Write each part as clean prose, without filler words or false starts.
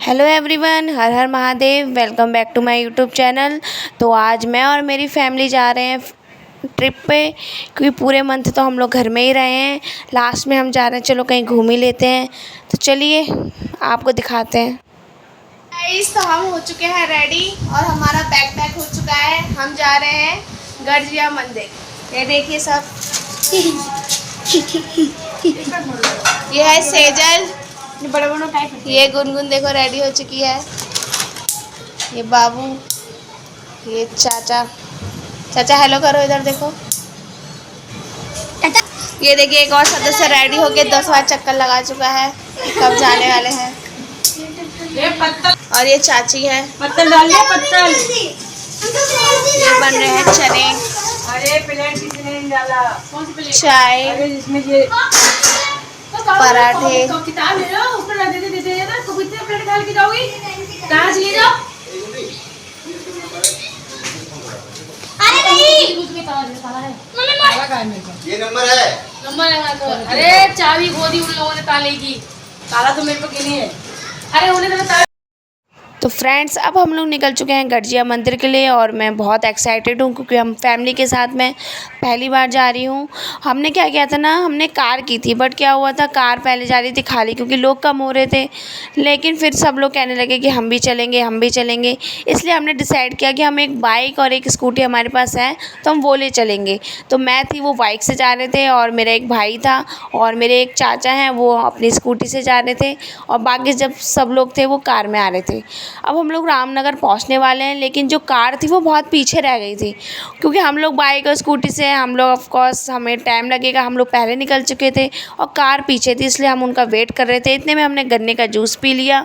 Hello everyone, Har Har Mahadev. Welcome back to my YouTube channel. तो आज मैं और मेरी फैमिली जा रहे हैं ट्रिप पे, क्योंकि पूरे मंथ तो हम लोग घर में ही रहे हैं। लास्ट में हम जा रहे हैं, चलो कहीं घूम ही लेते हैं। तो चलिए आपको दिखाते हैं। गाइस, तो हम हो चुके हैं रेडी और हमारा बैग पैक हो चुका है। हम जा रहे हैं गर्जिया मंदिर। ये देखिए सब ये है सेजल, ये गुनगुन देखो रेडी हो चुकी है, ये बाबू, ये चाचा। चाचा हेलो करो, इधर देखो। ये देखिए एक और सदस्य रेडी होके 10 बार चक्कर लगा चुका है, कब जाने वाले हैं। और ये चाची है, पत्तल डालिए पत्तल। ये बन रहे हैं चने, अरे प्लेट किसने नहीं डाला, चाय, पराठे। किताब ले लो, उसमें रख देते ना, तो कितने प्लेट डाल के जाओगी, कहाँ से ले जाओ। अरे नहीं, ये नंबर है, अरे चाबी खो दी उन लोगों ने ताले की। ताला तो मेरे पे नहीं है। अरे उन्हें तो तो फ्रेंड्स, अब हम लोग निकल चुके हैं गर्जिया मंदिर के लिए और मैं बहुत एक्साइटेड हूँ, क्योंकि हम फैमिली के साथ में पहली बार जा रही हूँ। हमने क्या किया था ना, हमने कार की थी, बट क्या हुआ था, कार पहले जा रही थी खाली, क्योंकि लोग कम हो रहे थे। लेकिन फिर सब लोग कहने लगे कि हम भी चलेंगे, हम भी चलेंगे। इसलिए हमने डिसाइड किया कि हम एक बाइक और एक स्कूटी हमारे पास है, तो हम वो ले चलेंगे। तो मैं थी, वो बाइक से जा रहे थे, और मेरा एक भाई था और मेरे एक चाचा हैं, वो अपनी स्कूटी से जा रहे थे, और बाकी जब सब लोग थे वो कार में आ रहे थे। अब हम लोग रामनगर पहुंचने वाले हैं, लेकिन जो कार थी वो बहुत पीछे रह गई थी, क्योंकि हम लोग बाइक और स्कूटी से, हम लोग ऑफ कोर्स हमें टाइम लगेगा, हम लोग पहले निकल चुके थे और कार पीछे थी, इसलिए हम उनका वेट कर रहे थे। इतने में हमने गन्ने का जूस पी लिया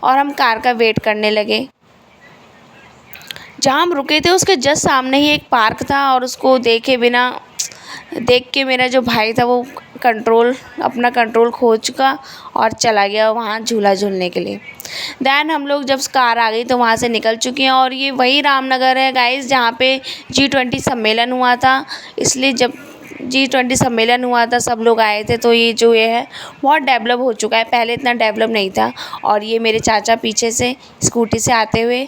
और हम कार का वेट करने लगे। जहाँ हम रुके थे उसके जस्ट सामने ही एक पार्क था, और उसको देख के मेरा जो भाई था वो अपना कंट्रोल खो चुका और चला गया वहाँ झूला झूलने के लिए। दैन हम लोग जब कार आ गई तो वहाँ से निकल चुके हैं, और ये वही रामनगर है गाइस जहाँ पे G20 सम्मेलन हुआ था। इसलिए जब G20 सम्मेलन हुआ था सब लोग आए थे, तो ये है बहुत डेवलप हो चुका है, पहले इतना डेवलप नहीं था। और ये मेरे चाचा पीछे से स्कूटी से आते हुए।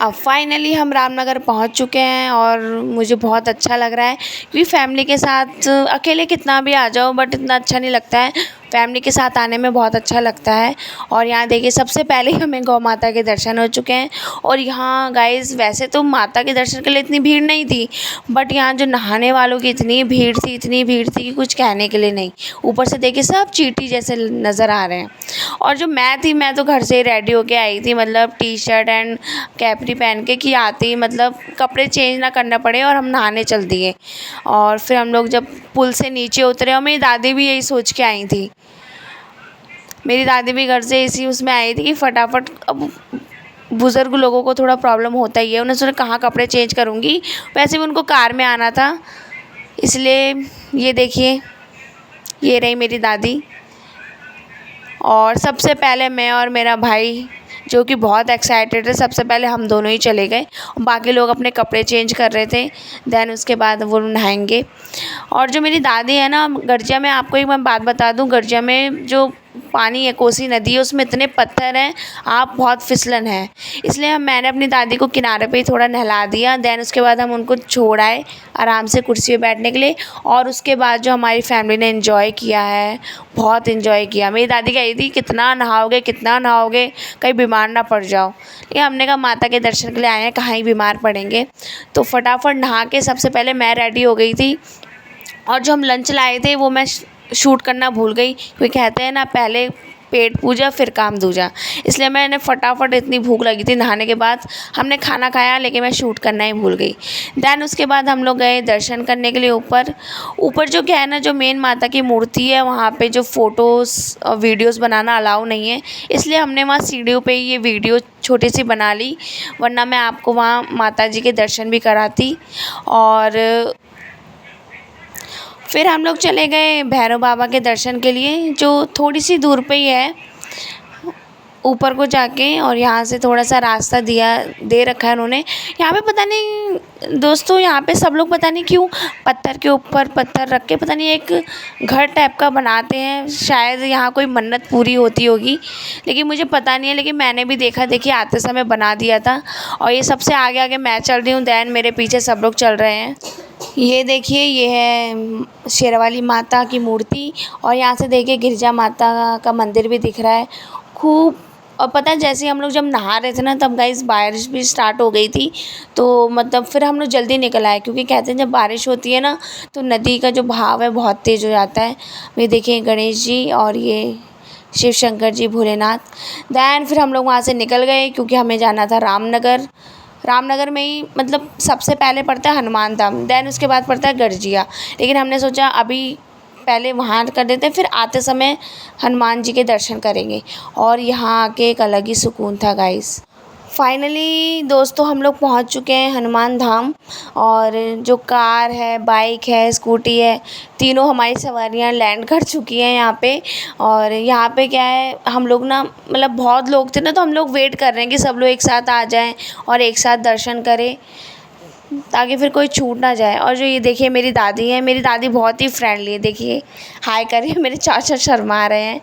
अब फाइनली हम रामनगर पहुंच चुके हैं और मुझे बहुत अच्छा लग रहा है, क्योंकि फैमिली के साथ अकेले कितना भी आ जाओ बट इतना अच्छा नहीं लगता है, फैमिली के साथ आने में बहुत अच्छा लगता है। और यहाँ देखिए सबसे पहले हमें गौ माता के दर्शन हो चुके हैं। और यहाँ गाइस वैसे तो माता के दर्शन के लिए इतनी भीड़ नहीं थी, बट यहाँ जो नहाने वालों की इतनी भीड़ थी कि कुछ कहने के लिए नहीं। ऊपर से देखिए सब चींटी जैसे नज़र आ रहे हैं। और जो मैं तो घर से ही रेडी होके आई थी, मतलब टी शर्ट एंड कैपरी पहन के, कि आते ही मतलब कपड़े चेंज ना करना पड़े और हम नहाने चल दिए। और फिर हम लोग जब पुल से नीचे उतरे, और मेरी दादी भी यही सोच के आई थी, मेरी दादी भी घर से इसी उसमें आई थी कि फटाफट, अब बुज़ुर्ग लोगों को थोड़ा प्रॉब्लम होता ही है, उन्हें सोचा कहाँ कपड़े चेंज करूँगी, वैसे भी उनको कार में आना था। इसलिए ये देखिए, ये रही मेरी दादी। और सबसे पहले मैं और मेरा भाई, जो कि बहुत एक्साइटेड है, सबसे पहले हम दोनों ही चले गए, बाकी लोग अपने कपड़े चेंज कर रहे थे। दैन उसके बाद वो नहाएंगे। और जो मेरी दादी है ना, गर्जिया में, आपको एक मैं बात बता दूं, गर्जिया में जो पानी है, कोसी नदी है, उसमें इतने पत्थर हैं, आप बहुत फिसलन है। इसलिए मैंने अपनी दादी को किनारे पे ही थोड़ा नहला दिया। दैन उसके बाद हम उनको छोड़ आए आराम से कुर्सी पे बैठने के लिए। और उसके बाद जो हमारी फैमिली ने एंजॉय किया है, बहुत एंजॉय किया। मेरी दादी कही थी कितना नहाओगे, कहीं बीमार ना पड़ जाओ। ये हमने कहा माता के दर्शन के लिए आए हैं, कहाँ ही बीमार पड़ेंगे। तो फटाफट नहा के सबसे पहले मैं रेडी हो गई थी, और जो हम लंच लाए थे वो मैं शूट करना भूल गई, क्योंकि कहते हैं ना, पहले पेट पूजा फिर काम दूजा। इसलिए मैंने फटाफट, इतनी भूख लगी थी नहाने के बाद, हमने खाना खाया, लेकिन मैं शूट करना ही भूल गई। दैन उसके बाद हम लोग गए दर्शन करने के लिए ऊपर जो क्या है ना, जो मेन माता की मूर्ति है, वहाँ पे जो फ़ोटोज़ और वीडियोज़ बनाना अलाउ नहीं है, इसलिए हमने वहाँ सीढ़ियों पे ये वीडियो छोटी सी बना ली, वरना मैं आपको वहाँ माता जी के दर्शन भी कराती। और फिर हम लोग चले गए भैरव बाबा के दर्शन के लिए, जो थोड़ी सी दूर पे ही है, ऊपर को जाके और यहाँ से थोड़ा सा रास्ता दे रखा है उन्होंने। यहाँ पे पता नहीं दोस्तों, यहाँ पे सब लोग पता नहीं क्यों पत्थर के ऊपर पत्थर रख के पता नहीं एक घर टाइप का बनाते हैं। शायद यहाँ कोई मन्नत पूरी होती होगी, लेकिन मुझे पता नहीं है। लेकिन मैंने भी देखा, देखिए आते समय बना दिया था। और ये सबसे आगे आगे मैं चल रही हूँ, दैन मेरे पीछे सब लोग चल रहे हैं। ये देखिए, ये है शेरावाली माता की मूर्ति। और यहाँ से देखिए गिरजा माता का मंदिर भी दिख रहा है खूब। और पता है, जैसे ही हम लोग जब नहा रहे थे ना, तब गाइस बारिश भी स्टार्ट हो गई थी। तो मतलब फिर हम लोग जल्दी निकल आए, क्योंकि कहते हैं जब बारिश होती है ना, तो नदी का जो बहाव है बहुत तेज़ हो जाता है। ये देखिए गणेश जी और ये शिव शंकर जी, भोलेनाथ। दैन फिर हम लोग वहाँ से निकल गए, क्योंकि हमें जाना था रामनगर। रामनगर में ही मतलब सबसे पहले पड़ता है हनुमान धाम, दैन उसके बाद पड़ता है गरजिया। लेकिन हमने सोचा अभी पहले वहाँ कर देते हैं, फिर आते समय हनुमान जी के दर्शन करेंगे। और यहाँ आके एक अलग ही सुकून था गाइस। फाइनली दोस्तों हम लोग पहुँच चुके हैं हनुमान धाम। और जो कार है, बाइक है, स्कूटी है, तीनों हमारी सवारियाँ लैंड कर चुकी हैं यहाँ पे। और यहाँ पे क्या है, हम लोग ना मतलब बहुत लोग थे ना, तो हम लोग वेट कर रहे हैं कि सब लोग एक साथ आ जाएं और एक साथ दर्शन करें, ताकि फिर कोई छूट ना जाए। और जो ये देखिए मेरी दादी है, मेरी दादी बहुत ही फ्रेंडली है। देखिए हाय करिए, मेरे चाचा शर्मा रहे हैं।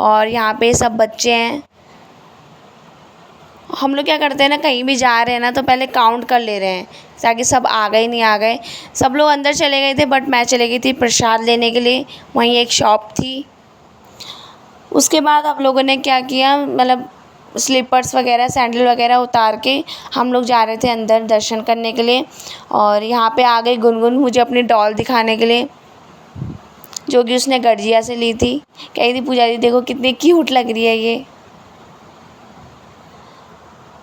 और यहाँ पे सब बच्चे हैं। हम लोग क्या करते हैं ना, कहीं भी जा रहे हैं ना, तो पहले काउंट कर ले रहे हैं, ताकि सब आ गए नहीं आ गए। सब लोग अंदर चले गए थे, बट मैं चले गई थी प्रसाद लेने के लिए। वहीं एक शॉप थी। उसके बाद हम लोगों ने क्या किया, मतलब स्लीपर्स वगैरह, सैंडल वगैरह उतार के हम लोग जा रहे थे अंदर दर्शन करने के लिए। और यहाँ पे आ गई गुनगुन मुझे अपनी डॉल दिखाने के लिए, जो कि उसने गर्जिया से ली थी। कह रही थी पूजा दी देखो कितनी क्यूट लग रही है ये।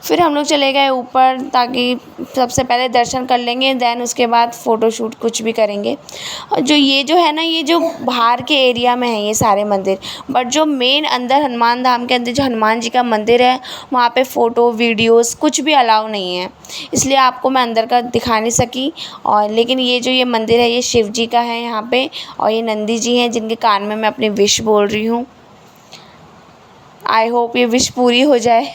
फिर हम लोग चले गए ऊपर, ताकि सबसे पहले दर्शन कर लेंगे, दैन उसके बाद फ़ोटोशूट कुछ भी करेंगे। और जो ये जो है ना, ये जो बाहर के एरिया में है ये सारे मंदिर, बट जो मेन अंदर हनुमान धाम के अंदर जो हनुमान जी का मंदिर है, वहाँ पे फ़ोटो वीडियोस कुछ भी अलाउ नहीं है। इसलिए आपको मैं अंदर का दिखा नहीं सकी। और लेकिन ये जो ये मंदिर है, ये शिव जी का है यहाँ पे। और ये नंदी जी हैं, जिनके कान में मैं अपनी विश बोल रही हूँ। आई होप ये विश पूरी हो जाए।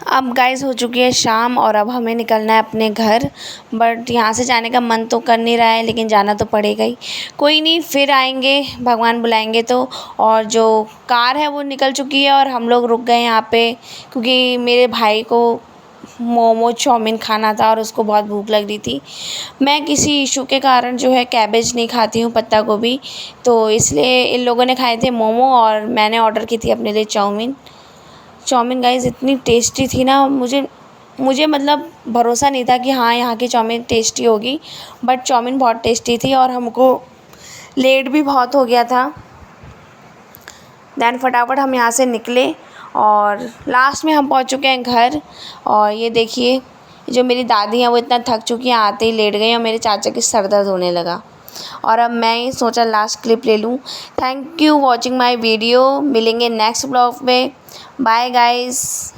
अब गाइस हो चुकी है शाम, और अब हमें निकलना है अपने घर। बट यहाँ से जाने का मन तो कर नहीं रहा है, लेकिन जाना तो पड़ेगा ही। कोई नहीं, फिर आएंगे, भगवान बुलाएंगे तो। और जो कार है वो निकल चुकी है, और हम लोग रुक गए यहाँ पे, क्योंकि मेरे भाई को मोमो चाउमीन खाना था और उसको बहुत भूख लग रही थी। मैं किसी इशू के कारण जो है कैबेज नहीं खाती हूँ, पत्ता गोभी, तो इसलिए इन लोगों ने खाए थे मोमो, और मैंने ऑर्डर की थी अपने लिए चाउमीन। चाउमीन गाइस इतनी टेस्टी थी ना, मुझे मतलब भरोसा नहीं था कि हाँ यहाँ की चाउमीन टेस्टी होगी, बट चाउमीन बहुत टेस्टी थी। और हमको लेट भी बहुत हो गया था। दैन फटाफट हम यहाँ से निकले, और लास्ट में हम पहुँच चुके हैं घर। और ये देखिए जो मेरी दादी हैं वो इतना थक चुकी हैं, आते ही लेट गई, और मेरे चाचा की सर दर्द होने लगा। और अब मैं ही सोचा लास्ट क्लिप ले लूँ। Thank you watching my video. मिलेंगे नेक्स्ट ब्लॉग में। Bye guys.